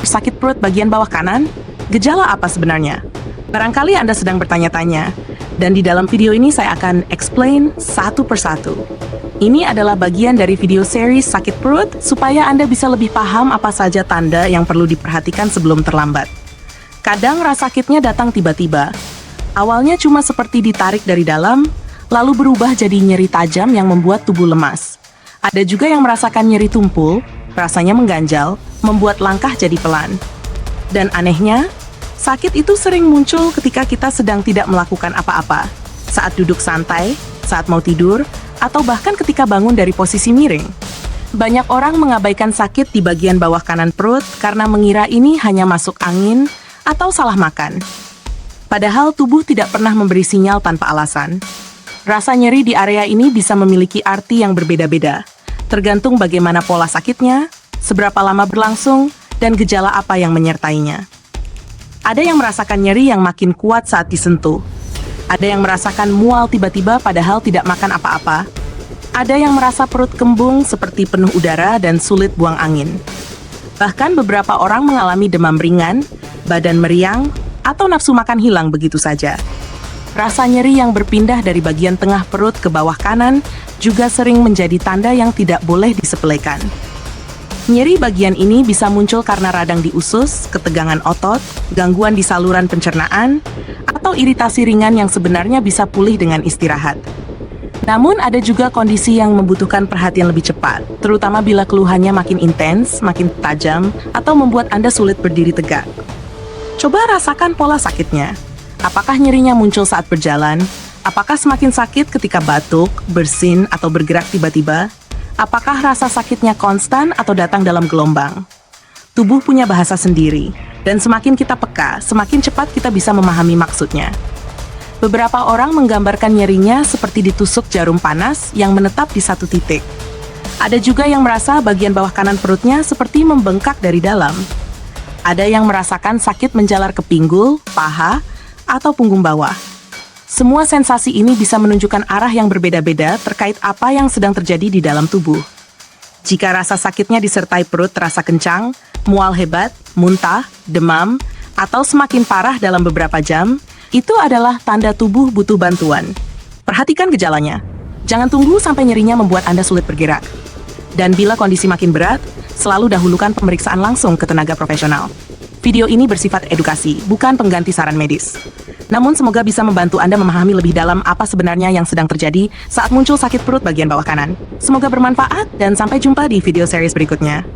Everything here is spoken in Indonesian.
Sakit perut bagian bawah kanan? Gejala apa sebenarnya? Barangkali Anda sedang bertanya-tanya, dan di dalam video ini saya akan explain satu persatu. Ini adalah bagian dari video series sakit perut supaya Anda bisa lebih paham apa saja tanda yang perlu diperhatikan sebelum terlambat. Kadang rasa sakitnya datang tiba-tiba. Awalnya cuma seperti ditarik dari dalam, lalu berubah jadi nyeri tajam yang membuat tubuh lemas. Ada juga yang merasakan nyeri tumpul, rasanya mengganjal, membuat langkah jadi pelan. Dan anehnya, sakit itu sering muncul ketika kita sedang tidak melakukan apa-apa, saat duduk santai, saat mau tidur, atau bahkan ketika bangun dari posisi miring. Banyak orang mengabaikan sakit di bagian bawah kanan perut karena mengira ini hanya masuk angin atau salah makan. Padahal tubuh tidak pernah memberi sinyal tanpa alasan. Rasa nyeri di area ini bisa memiliki arti yang berbeda-beda, tergantung bagaimana pola sakitnya, seberapa lama berlangsung, dan gejala apa yang menyertainya. Ada yang merasakan nyeri yang makin kuat saat disentuh. Ada yang merasakan mual tiba-tiba padahal tidak makan apa-apa. Ada yang merasa perut kembung seperti penuh udara dan sulit buang angin. Bahkan beberapa orang mengalami demam ringan, badan meriang, atau nafsu makan hilang begitu saja. Rasa nyeri yang berpindah dari bagian tengah perut ke bawah kanan juga sering menjadi tanda yang tidak boleh disepelekan. Nyeri bagian ini bisa muncul karena radang di usus, ketegangan otot, gangguan di saluran pencernaan, atau iritasi ringan yang sebenarnya bisa pulih dengan istirahat. Namun ada juga kondisi yang membutuhkan perhatian lebih cepat, terutama bila keluhannya makin intens, makin tajam, atau membuat Anda sulit berdiri tegak. Coba rasakan pola sakitnya. Apakah nyerinya muncul saat berjalan? Apakah semakin sakit ketika batuk, bersin, atau bergerak tiba-tiba? Apakah rasa sakitnya konstan atau datang dalam gelombang? Tubuh punya bahasa sendiri, dan semakin kita peka, semakin cepat kita bisa memahami maksudnya. Beberapa orang menggambarkan nyerinya seperti ditusuk jarum panas yang menetap di satu titik. Ada juga yang merasa bagian bawah kanan perutnya seperti membengkak dari dalam. Ada yang merasakan sakit menjalar ke pinggul, paha, atau punggung bawah. Semua sensasi ini bisa menunjukkan arah yang berbeda-beda terkait apa yang sedang terjadi di dalam tubuh. Jika rasa sakitnya disertai perut terasa kencang, mual hebat, muntah, demam, atau semakin parah dalam beberapa jam, itu adalah tanda tubuh butuh bantuan. Perhatikan gejalanya. Jangan tunggu sampai nyerinya membuat Anda sulit bergerak. Dan bila kondisi makin berat, selalu dahulukan pemeriksaan langsung ke tenaga profesional. Video ini bersifat edukasi, bukan pengganti saran medis. Namun semoga bisa membantu Anda memahami lebih dalam apa sebenarnya yang sedang terjadi saat muncul sakit perut bagian bawah kanan. Semoga bermanfaat dan sampai jumpa di video series berikutnya.